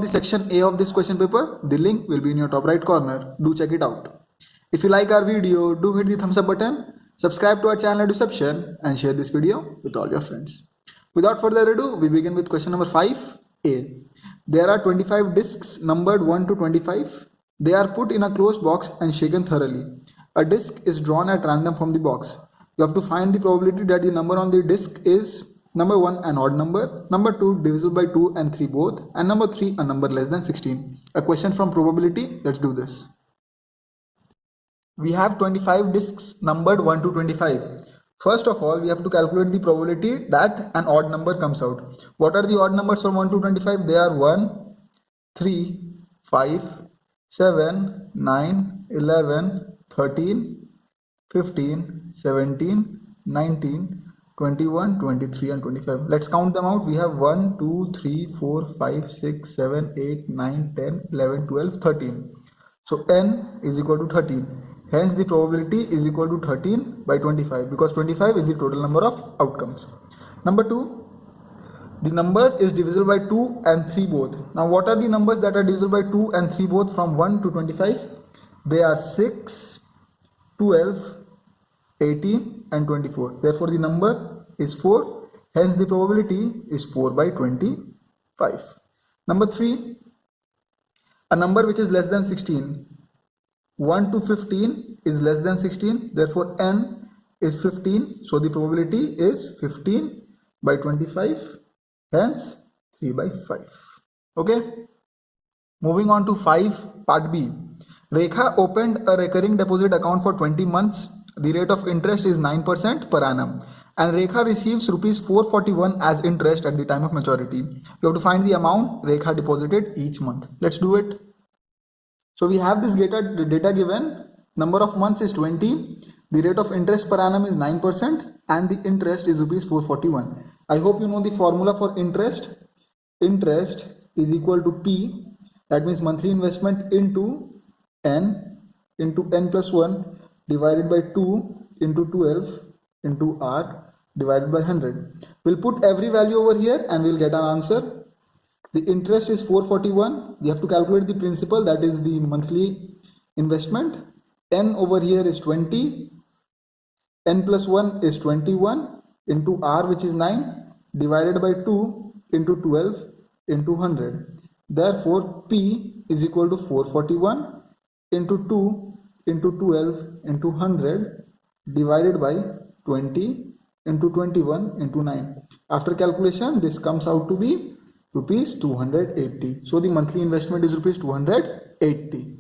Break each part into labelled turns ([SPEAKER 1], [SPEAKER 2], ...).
[SPEAKER 1] the section A of this question paper. The link will be in your top right corner. Do check it out. If you like our video, do hit the thumbs up button, subscribe to our channel Reception, and share this video with all your friends. Without further ado, we begin with question number 5A. There are 25 discs numbered 1 to 25. They are put in a closed box and shaken thoroughly. A disc is drawn at random from the box. You have to find the probability that the number on the disc is number 1 an odd number, number 2 divisible by 2 and 3 both, and number 3 a number less than 16. A question from probability. Let's do this. We have 25 discs numbered 1 to 25. First of all, we have to calculate the probability that an odd number comes out. What are the odd numbers from 1 to 25? They are 1, 3, 5, 7, 9, 11, 13, 15, 17, 19, 21, 23 and 25. Let's count them out. We have 1, 2, 3, 4, 5, 6, 7, 8, 9, 10, 11, 12, 13. So n is equal to 13. Hence the probability is equal to 13 by 25 because 25 is the total number of outcomes. Number 2, the number is divisible by 2 and 3 both. Now what are the numbers that are divisible by 2 and 3 both from 1 to 25? They are 6, 12, 18 and 24. Therefore the number is 4. Hence the probability is 4 by 25. Number 3, a number which is less than 16. 1 to 15 is less than 16. Therefore n is 15. So the probability is 15 by 25. Hence 3 by 5. Okay. Moving on to 5 part B. Rekha opened a recurring deposit account for 20 months. The rate of interest is 9% per annum, and Rekha receives rupees 441 as interest at the time of maturity. You have to find the amount Rekha deposited each month. Let's do it. So we have this data given. Number of months is 20. The rate of interest per annum is 9%, and the interest is rupees 441. I hope you know the formula for interest. Interest is equal to P. That means monthly investment into n plus 1 divided by 2 into 12 into r divided by 100. We'll put every value over here and we'll get an answer. The interest is 441. We have to calculate the principal, that is the monthly investment. N over here is 20. N plus 1 is 21 into r, which is 9, divided by 2 into 12 into 100. Therefore P is equal to 441 into 2 into 12 into 100 divided by 20 into 21 into 9. After calculation, this comes out to be rupees 280. So the monthly investment is rupees 280.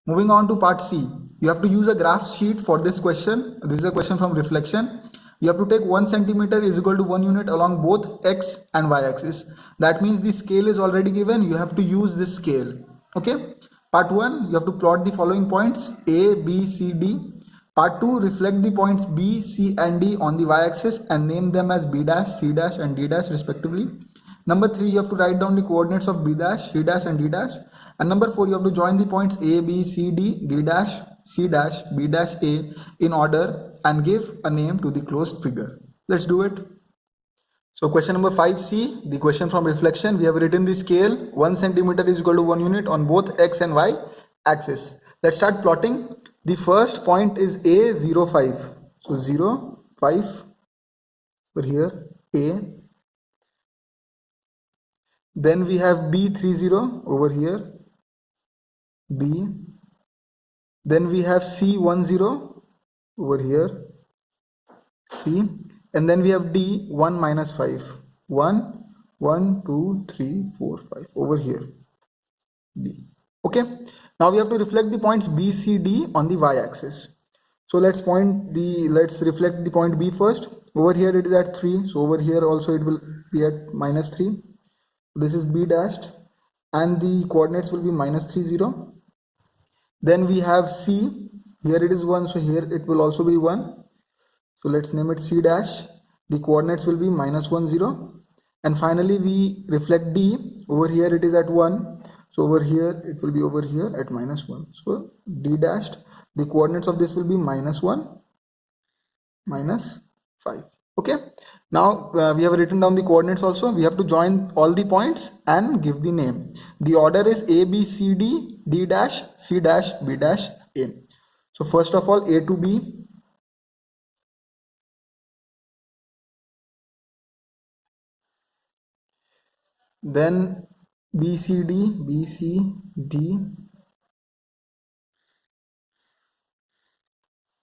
[SPEAKER 1] Moving on to part C. You have to use a graph sheet for this question. This is a question from reflection. You have to take 1 centimeter is equal to 1 unit along both x and y axis. That means the scale is already given. You have to use this scale. Okay. Part 1, you have to plot the following points A, B, C, D. Part 2, reflect the points B, C and D on the y-axis and name them as B dash, C dash and D dash respectively. Number 3, you have to write down the coordinates of B dash, C dash and D dash. And number 4, you have to join the points A, B, C, D, D dash, C dash, B dash, A in order and give a name to the closed figure. Let's do it. So question number 5C, the question from reflection. We have written the scale. 1 centimeter is equal to 1 unit on both x and y axis. Let's start plotting. The first point is A05. So 0, 5 over here, A. Then we have B30 over here, B. Then we have C10 over here, C. And then we have D 1 minus 5. 1, 1, 2, 3, 4, 5 over here. B. Okay. Now we have to reflect the points B, C, D on the y-axis. So let's reflect the point B first. Over here it is at 3. So over here also it will be at minus 3. This is B dashed and the coordinates will be minus 3, 0. Then we have C. Here it is 1. So here it will also be 1. So let's name it C dash. The coordinates will be minus 1, 0. And finally we reflect D. Over here it is at 1. So over here it will be over here at minus 1. So D dashed. The coordinates of this will be minus 1, minus 5. Okay, now we have written down the coordinates also. We have to join all the points and give the name. The order is A, B, C, D, D dash, C dash, B dash, A. So first of all, A to B, then B, C, D, B, C, D,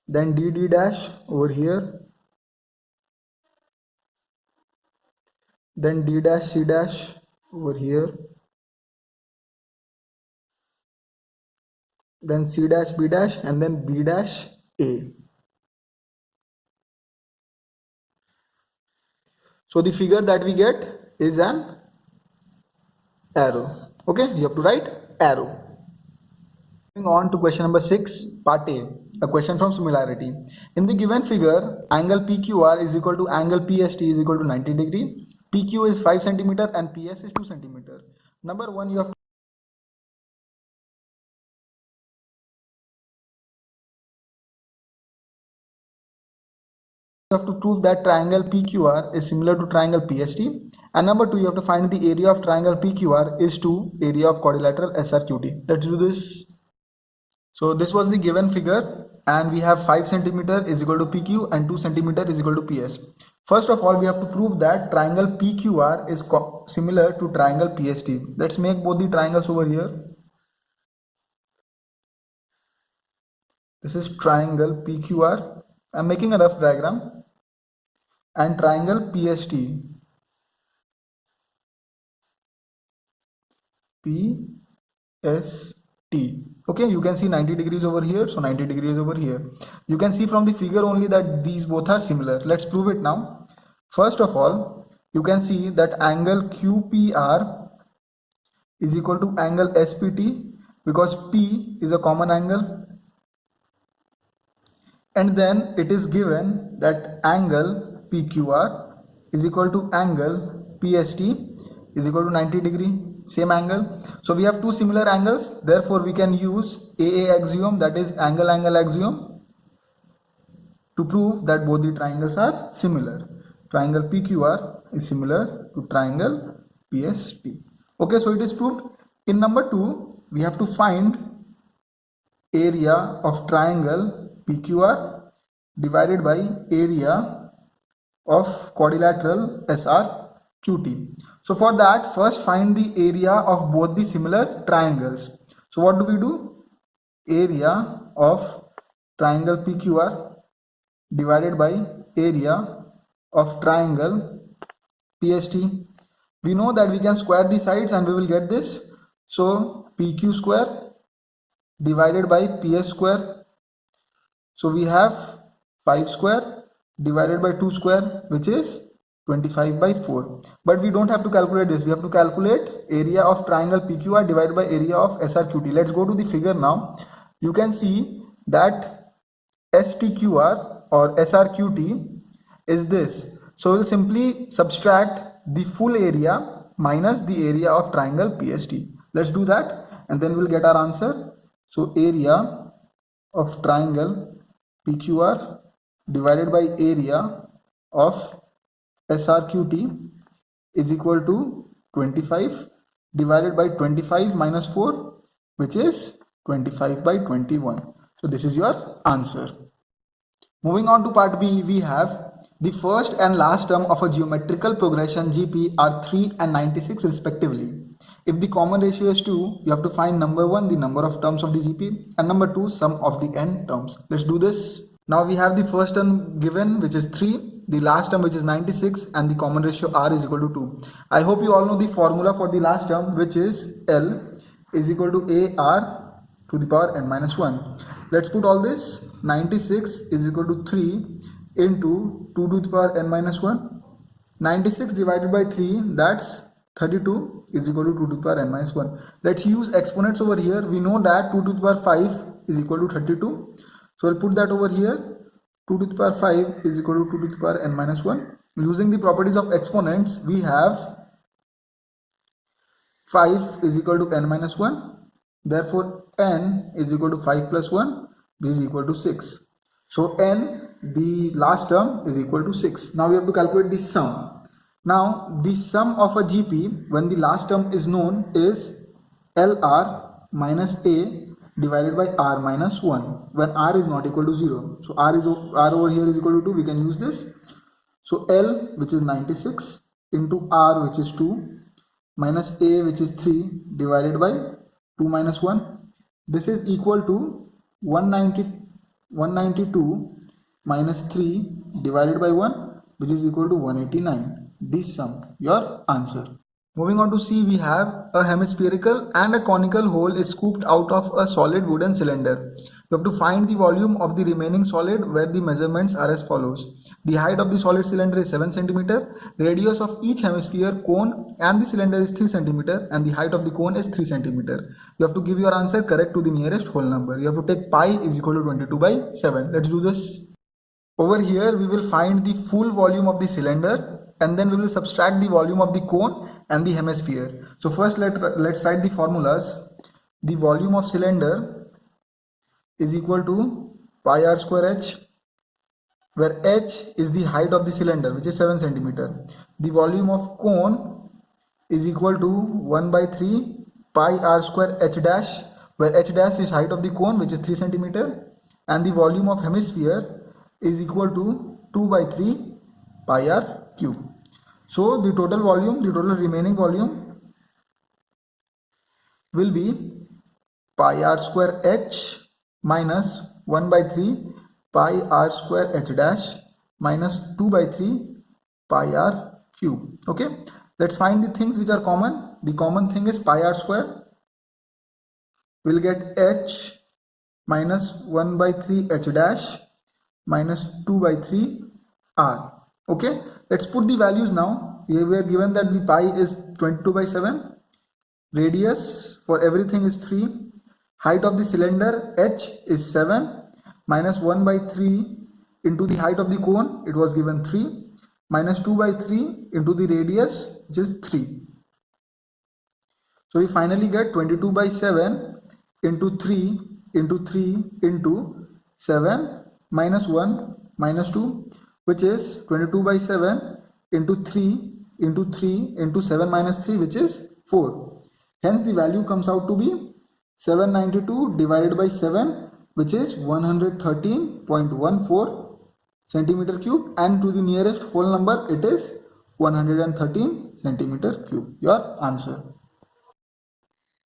[SPEAKER 1] then D, D dash over here, then D dash, C dash over here, then C dash, B dash, and then B dash, A. So the figure that we get is an arrow. Okay, you have to write arrow. Moving on to question number 6, part A, a question from similarity. In the given figure, angle PQR is equal to angle PST is equal to 90 degree. PQ is 5 centimeter and PS is 2 centimeter. Number 1, you have to prove that triangle PQR is similar to triangle PST. And number 2, you have to find the area of triangle PQR is to area of quadrilateral SRQT. Let's do this. So this was the given figure, and we have 5 centimeter is equal to PQ and 2 centimeter is equal to PS. First of all, we have to prove that triangle PQR is similar to triangle PST. Let's make both the triangles over here. This is triangle PQR. I'm making a rough diagram. And triangle PST. PST. Okay, you can see 90 degrees over here, so 90 degrees over here. You can see from the figure only that these both are similar. Let's prove it now. First of all, you can see that angle QPR is equal to angle SPT because P is a common angle, and then it is given that angle PQR is equal to angle PST is equal to 90 degree, same angle. So we have two similar angles, therefore we can use AA axiom, that is angle axiom, to prove that both the triangles are similar. Triangle PQR is similar to triangle PST. Okay, so it is proved. In number 2, we have to find area of triangle PQR divided by area of quadrilateral SRQT. So for that, first find the area of both the similar triangles. So what do we do? Area of triangle PQR divided by area of triangle PST. We know that we can square the sides and we will get this. So PQ square divided by PS square. So we have 5 square divided by 2 square, which is 25 by 4. But we don't have to calculate this. We have to calculate area of triangle PQR divided by area of SRQT. Let's go to the figure now. You can see that STQR or SRQT is this. So we'll simply subtract the full area minus the area of triangle PST. Let's do that and then we'll get our answer. So area of triangle PQR divided by area of SRQT is equal to 25 divided by 25 minus 4, which is 25 by 21. So this is your answer. Moving on to part B, we have the first and last term of a geometrical progression GP are 3 and 96 respectively. If the common ratio is 2, you have to find number 1, the number of terms of the GP, and number 2, sum of the n terms. Let's do this. Now we have the first term given, which is 3, the last term, which is 96, and the common ratio R is equal to 2. I hope you all know the formula for the last term, which is L is equal to AR to the power n minus 1. Let's put all this. 96 is equal to 3 into 2 to the power n minus 1. 96 divided by 3, that's 32 is equal to 2 to the power n minus 1. Let's use exponents over here. We know that 2 to the power 5 is equal to 32. So I'll put that over here. 2 to the power 5 is equal to 2 to the power n minus 1. Using the properties of exponents, we have 5 is equal to n minus 1. Therefore, n is equal to 5 plus 1, which is equal to 6. So n the last term is equal to 6. Now we have to calculate the sum. Now the sum of a GP when the last term is known is LR minus A divided by R minus 1 when R is not equal to 0. So R over here is equal to 2. We can use this. So L, which is 96, into R, which is 2, minus A, which is 3, divided by 2 minus 1. This is equal to 192 minus 3 divided by 1, which is equal to 189. This sum, your answer. Moving on to C, we have a hemispherical and a conical hole is scooped out of a solid wooden cylinder. You have to find the volume of the remaining solid where the measurements are as follows. The height of the solid cylinder is 7 cm, radius of each hemisphere, cone and the cylinder is 3 cm and the height of the cone is 3 cm. You have to give your answer correct to the nearest whole number. You have to take pi is equal to 22 by 7. Let's do this. Over here we will find the full volume of the cylinder and then we will subtract the volume of the cone and the hemisphere. So first let's write the formulas. The volume of cylinder is equal to pi r square h, where h is the height of the cylinder, which is 7 cm. The volume of cone is equal to 1 by 3 pi r square h dash, where h dash is height of the cone, which is 3 cm, and the volume of hemisphere is equal to 2 by 3 pi r cube. So the total remaining volume will be pi r square h minus 1 by 3 pi r square h dash minus 2 by 3 pi r cube. Okay, let's find the things which are common. The common thing is pi r square. We'll get h minus 1 by 3 h dash minus 2 by 3 r. Okay, let's put the values now. Here we are given that the pi is 22 by 7. Radius for everything is 3. Height of the cylinder h is 7 minus 1 by 3 into the height of the cone, it was given 3, minus 2 by 3 into the radius, which is 3. So we finally get 22 by 7 into 3 into 3 into 7 minus 1 minus 2, which is 22 by 7 into 3 into 3 into 7 minus 3, which is 4. Hence the value comes out to be 792 divided by 7, which is 113.14 centimeter cube, and to the nearest whole number it is 113 centimeter cube. Your answer.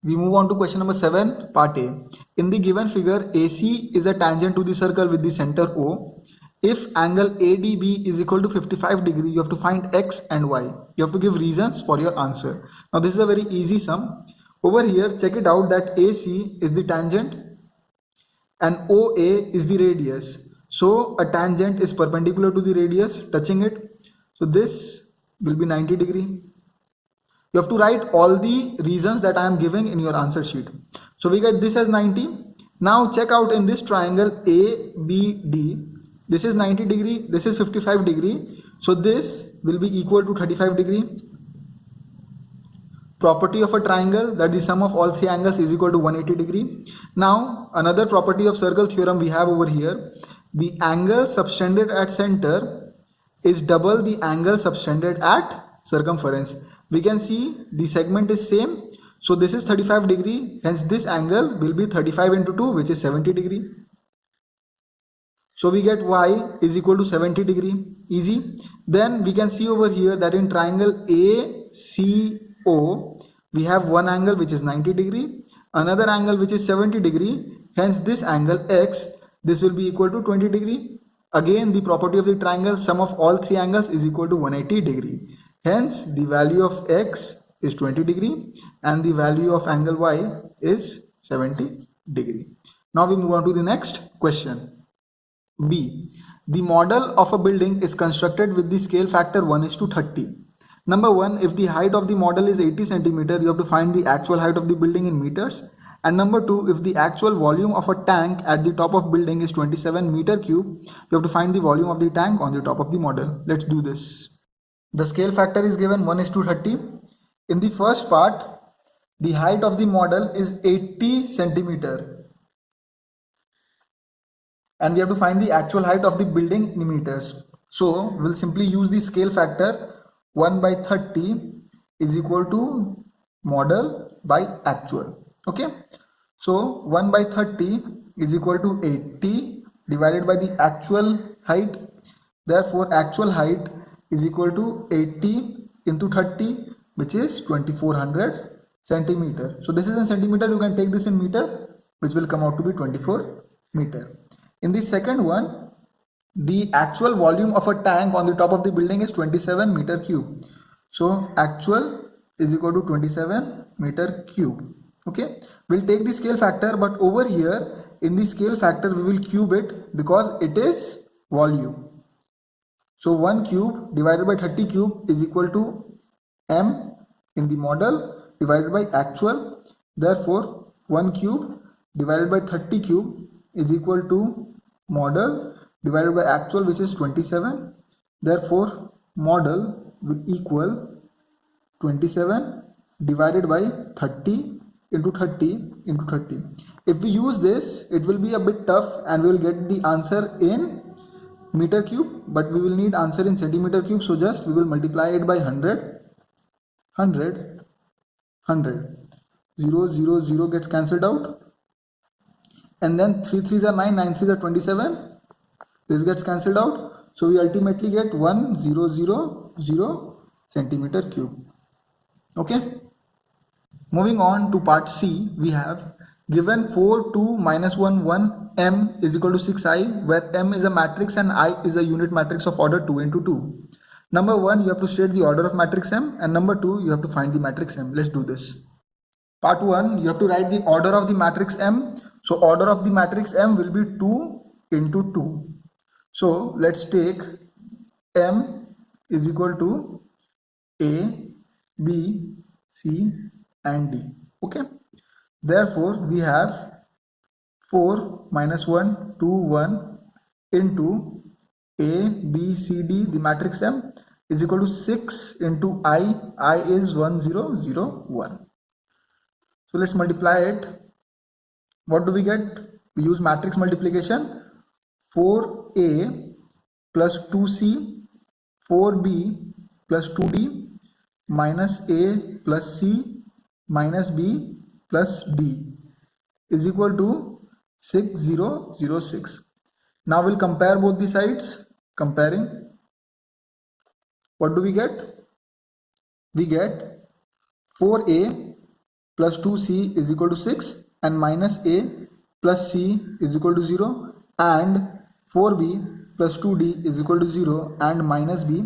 [SPEAKER 1] We move on to question number 7, part A. In the given figure, AC is a tangent to the circle with the center O. If angle ADB is equal to 55 degree, you have to find X and Y. You have to give reasons for your answer. Now this is a very easy sum. Over here, check it out that AC is the tangent and OA is the radius. So a tangent is perpendicular to the radius, touching it. So this will be 90 degree. You have to write all the reasons that I am giving in your answer sheet. So we get this as 90. Now check out in this triangle ABD. This is 90 degree, this is 55 degree. So this will be equal to 35 degree. Property of a triangle, that the sum of all three angles is equal to 180 degree. Now another property of circle theorem we have over here. The angle subtended at center is double the angle subtended at circumference. We can see the segment is same. So this is 35 degree. Hence this angle will be 35 into 2, which is 70 degree. So we get y is equal to 70 degree. Easy. Then we can see over here that in triangle ACO, we have one angle which is 90 degree, another angle which is 70 degree. Hence this angle X, this will be equal to 20 degree. Again, the property of the triangle, sum of all three angles is equal to 180 degree. Hence the value of X is 20 degree and the value of angle Y is 70 degree. Now we move on to the next question. B. The model of a building is constructed with the scale factor 1:30. Number 1, if the height of the model is 80 centimeter, you have to find the actual height of the building in meters. And number 2, if the actual volume of a tank at the top of building is 27 meter cube, you have to find the volume of the tank on the top of the model. Let's do this. The scale factor is given 1:30. In the first part, the height of the model is 80 centimeter. and we have to find the actual height of the building in meters. So we'll simply use the scale factor 1 by 30 is equal to model by actual. Okay, so 1 by 30 is equal to 80 divided by the actual height. Therefore actual height is equal to 80 into 30, which is 2400 centimeter. So this is in centimeter, you can take this in meter, which will come out to be 24 meter. In the second one, the actual volume of a tank on the top of the building is 27 meter cube. So actual is equal to 27 meter cube. Okay, we'll take the scale factor, but over here in the scale factor we will cube it because it is volume. So 1 cube divided by 30 cube is equal to m in the model divided by actual. Therefore 1 cube divided by 30 cube is equal to model divided by actual, which is 27. Therefore model will equal 27 divided by 30 into 30 into 30. If we use this, it will be a bit tough and we will get the answer in meter cube, but we will need answer in centimeter cube. So just we will multiply it by 100, 100, 100. 0, 0, 0 gets cancelled out, and then 3 3s are 9, 9 3s are 27. This gets cancelled out, so we ultimately get 1000 centimeter cube. Okay, moving on to part C, we have given 4 2 minus 1 1 m is equal to 6i, where m is a matrix and I is a unit matrix of order 2 into 2. Number 1, you have to state the order of matrix m, and number 2, you have to find the matrix m. Let's do this. Part 1, you have to write the order of the matrix m. So order of the matrix m will be 2 into 2. So let's take m is equal to A, B, C and D. Okay, therefore we have 4 minus 1 2 1 into A, B, C, D, the matrix m, is equal to 6 into I is 1 0 0 1. So let's multiply it. What do we get? We use matrix multiplication. 4a plus 2c, 4b plus 2d, minus a plus c minus b plus d is equal to 6006. Now we'll compare both the sides. Comparing, what do we get? We get 4a plus 2c is equal to 6 and minus a plus c is equal to 0, and 4b plus 2d is equal to 0 and minus b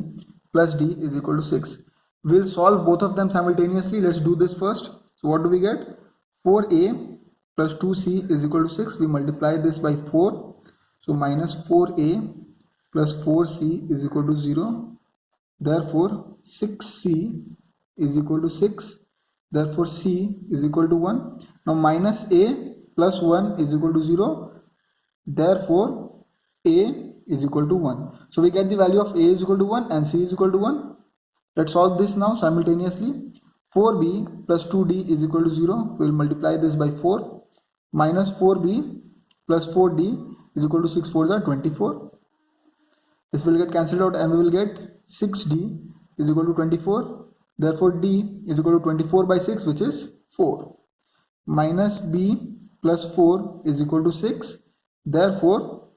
[SPEAKER 1] plus d is equal to 6. We'll solve both of them simultaneously. Let's do this first. So what do we get? 4a plus 2c is equal to 6. We multiply this by 4. So minus 4a plus 4c is equal to 0. Therefore 6c is equal to 6. Therefore c is equal to 1. Now minus a plus 1 is equal to 0. Therefore a is equal to 1. So we get the value of a is equal to 1 and c is equal to 1. Let's solve this now simultaneously. 4b plus 2d is equal to 0. We will multiply this by 4. Minus 4b plus 4d is equal to 6 4s are 24. This will get cancelled out and we will get 6d is equal to 24. Therefore d is equal to 24 by 6, which is 4. Minus b plus 4 is equal to 6. Therefore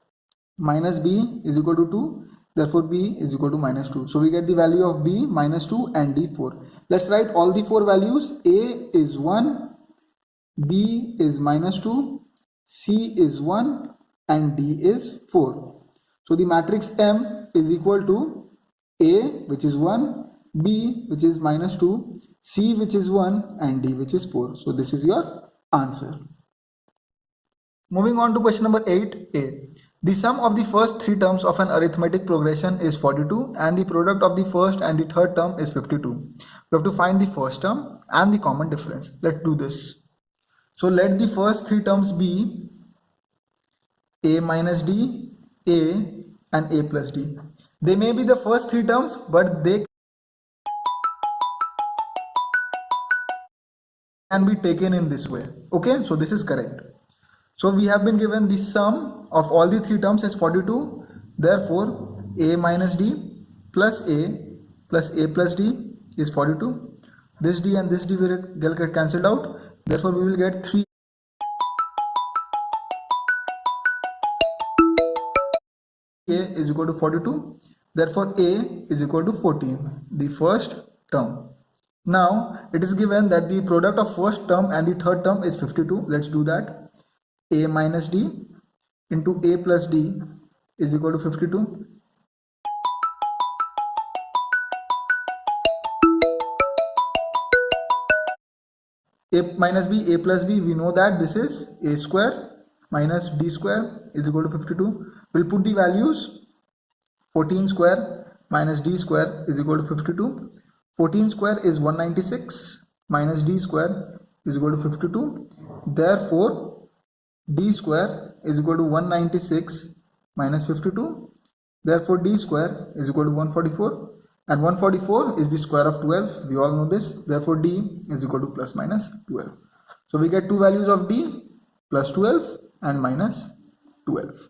[SPEAKER 1] minus b is equal to 2. Therefore b is equal to minus 2. So we get the value of b minus 2 and d 4. Let's write all the 4 values. A is 1, b is minus 2, c is 1 and d is 4. So the matrix M is equal to A, which is 1, B, which is minus 2, C, which is 1 and D, which is 4. So this is your answer. Moving on to question number 8a. The sum of the first 3 terms of an arithmetic progression is 42 and the product of the first and the third term is 52. We have to find the first term and the common difference. Let's do this. So let the first 3 terms be a minus d, a and a plus d. They may be the first 3 terms, but they can be taken in this way. Okay, so this is correct. So we have been given the sum of all the three terms is 42. Therefore, a minus d plus a plus d is 42. This d and this d will get cancelled out. Therefore, we will get 3 a is equal to 42. Therefore, a is equal to 14, the first term. Now, it is given that the product of first term and the third term is 52. Let's do that. A minus d into a plus d is equal to 52. A minus b, a plus b, we know that this is a square minus d square is equal to 52. We'll put the values. 14 square minus d square is equal to 52. 14 square is 196 minus d square is equal to 52. Therefore, d square is equal to 196 minus 52. Therefore, d square is equal to 144. And 144 is the square of 12. We all know this. Therefore, d is equal to plus minus 12. So, we get two values of d, plus 12 and minus 12.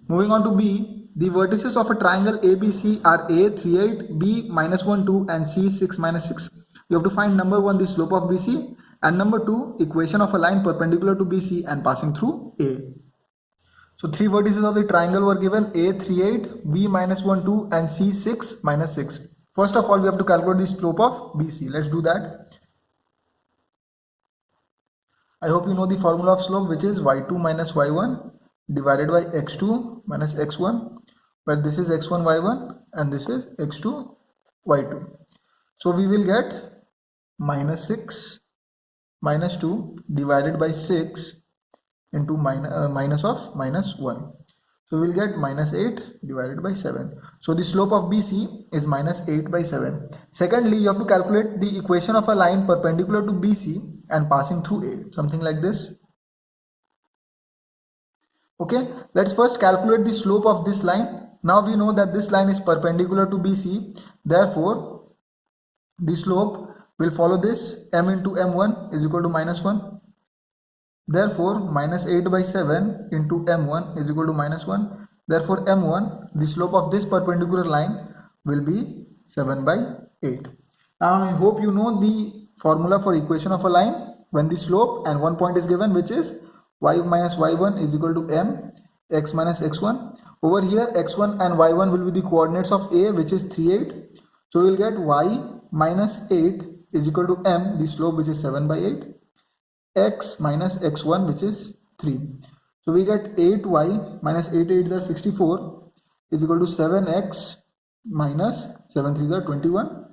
[SPEAKER 1] Moving on to b. The vertices of a triangle ABC are A 38, B minus 1 2 and C 6 minus 6. You have to find number 1 the slope of BC and number 2 equation of a line perpendicular to BC and passing through A. So three vertices of the triangle were given: A 38, B minus 1 2 and C 6 minus 6. First of all, we have to calculate the slope of BC. Let's do that. I hope you know the formula of slope, which is y2 minus y1 divided by x2 minus x1, where this is x1 y1 and this is x2 y2. So we will get minus 6 minus 2 divided by 6 into minus of minus 1. So we will get minus 8 divided by 7. So the slope of BC is minus 8 by 7. Secondly, you have to calculate the equation of a line perpendicular to BC and passing through A, something like this. Okay, let's first calculate the slope of this line. Now we know that this line is perpendicular to BC. Therefore, the slope will follow this. M into M1 is equal to minus 1. Therefore, minus 8 by 7 into M1 is equal to minus 1. Therefore, M1, the slope of this perpendicular line will be 7 by 8. Now, I hope you know the formula for equation of a line when the slope and one point is given, which is y minus y1 is equal to m x minus x1. Over here, x1 and y1 will be the coordinates of A, which is 3 8. So we will get y minus 8 is equal to m, the slope, which is 7 by 8, x minus x1, which is 3. So we get 8y minus 8 8s are 64 is equal to 7x minus 7 3s are 21.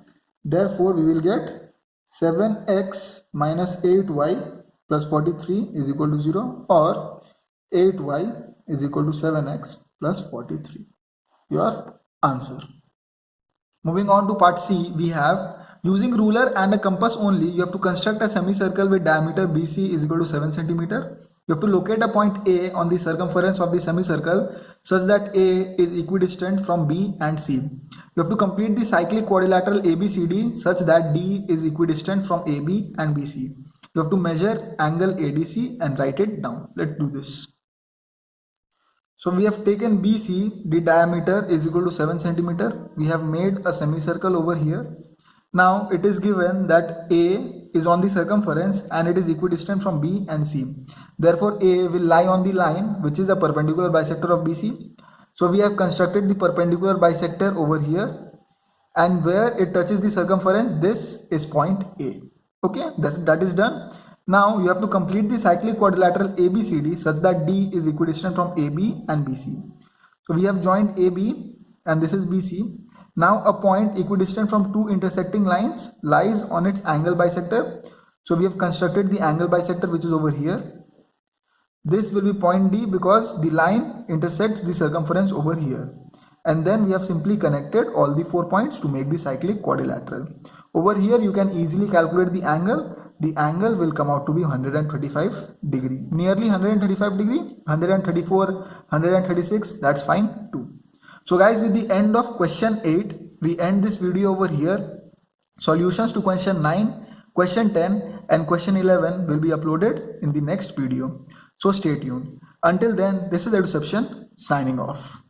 [SPEAKER 1] Therefore, we will get 7x minus 8y plus 43 is equal to 0, or 8y is equal to 7x plus 43. Your answer. Moving on to part C, we have using ruler and a compass only, you have to construct a semicircle with diameter BC is equal to 7 cm. You have to locate a point A on the circumference of the semicircle such that A is equidistant from B and C. You have to complete the cyclic quadrilateral ABCD such that D is equidistant from AB and BC. You have to measure angle ADC and write it down. Let's do this. So we have taken BC, the diameter is equal to 7 cm. We have made a semicircle over here. Now it is given that A is on the circumference and it is equidistant from B and C. Therefore, A will lie on the line which is a perpendicular bisector of BC. So we have constructed the perpendicular bisector over here, and where it touches the circumference, this is point A. Okay, that is done. Now you have to complete the cyclic quadrilateral ABCD such that D is equidistant from AB and BC. So we have joined AB and this is BC. Now a point equidistant from two intersecting lines lies on its angle bisector. So we have constructed the angle bisector, which is over here. This will be point D because the line intersects the circumference over here. And then we have simply connected all the 4 points to make the cyclic quadrilateral. Over here you can easily calculate the angle. The angle will come out to be 135 degree, nearly 135 degree, 134, 136, that's fine too. So guys, with the end of question 8, we end this video over here. Solutions to question 9, question 10 and question 11 will be uploaded in the next video. So stay tuned. Until then, this is Eduception signing off.